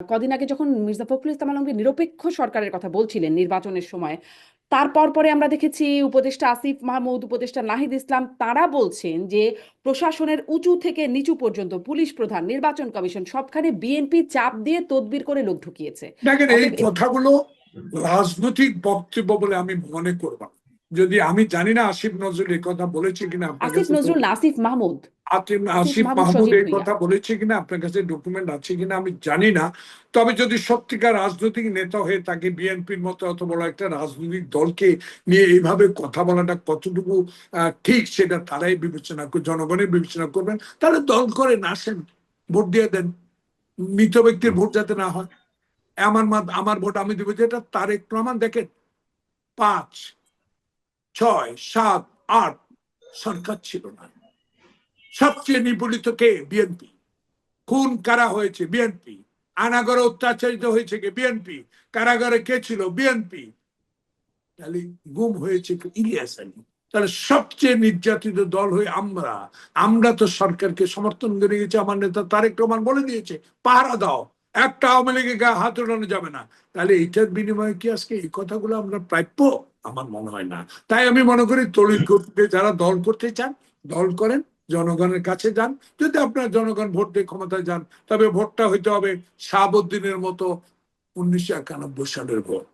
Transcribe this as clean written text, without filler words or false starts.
কদিন আগে যখন মির্জা ফখরুল ইসলাম আলমগীর নিরপেক্ষ সরকারের কথা বলছিলেন নির্বাচনের সময়, তারপর পরে আমরা দেখেছি উপদেষ্টা আসিফ মাহমুদ, উপদেষ্টা নাহিদ ইসলাম তারা বলছেন যে প্রশাসনের উঁচু থেকে নিচু পর্যন্ত পুলিশ প্রধান, নির্বাচন কমিশন সবখানে বিএনপি চাপ দিয়ে তদবির করে লোক ঢুকিয়েছে। দেখেন, এই অতএব কথাগুলো রাজনৈতিক বক্তব্য বলে আমি মনে করব না। যদি আমি জানি না আসিফ নজরুল এই কথা বলেছে কিনা, আপনার আসিফ কাছে নজরুল না, আসিফ মাহমুদ। আসিফ আসিফ মাহমুদ মাহমুদ সজীব এই ভুইয়া। কথা বলেছে কিনা, আপনার কাছে ডকুমেন্ট আছে কিনা আমি জানি না। তবে যদি সত্যিকার রাজনৈতিক নেতা হয়ে তাকে বিএনপির মতো অত বড় একটা রাজনৈতিক দলকে নিয়ে এইভাবে কথা বলাটা কতটুকু ঠিক, সেটা তারাই বিবেচনা করে, জনগণের বিবেচনা করবেন। তাহলে দল করেন, আসেন, ভোট দিয়ে দেন। মৃত ব্যক্তির ভোট যাতে না হয়। আমার ভোট আমি দেবো, যেটা তারেক রহমান, দেখেন 5, 6, 7, 8 সরকার ছিল না, সবচেয়ে নিপীড়িত কে? বিএনপি। খুন কারা হয়েছে? বিএনপি। আনাগরে অত্যাচারিত হয়েছে কে? বিএনপি। কারাগারে কে ছিল? বিএনপি। তাহলে গুম হয়েছে ইলিয়াস আলী। তাহলে সবচেয়ে নির্যাতিত দল হয়ে আমরা আমরা তো সরকারকে সমর্থন করে গেছি। আমার নেতা তারেক রহমান বলে দিয়েছে, পাহারা দাও, একটা আওয়ামী লীগের গায়ে হাত উঠানো যাবে না। তাহলে এটার বিনিময়ে কি আজকে এই কথাগুলো আমরা প্রাপ্য? আমার মনে হয় না। তাই আমি মনে করি তড়িৎ গতিতে যারা দল করতে চান, দল করেন, জনগণের কাছে যান। যদি আপনার জনগণ ভোট দিয়ে ক্ষমতায় যান, তবে ভোটটা হইতে হবে শাহাবুদ্দিনের মতো 1991 সালের ভোট।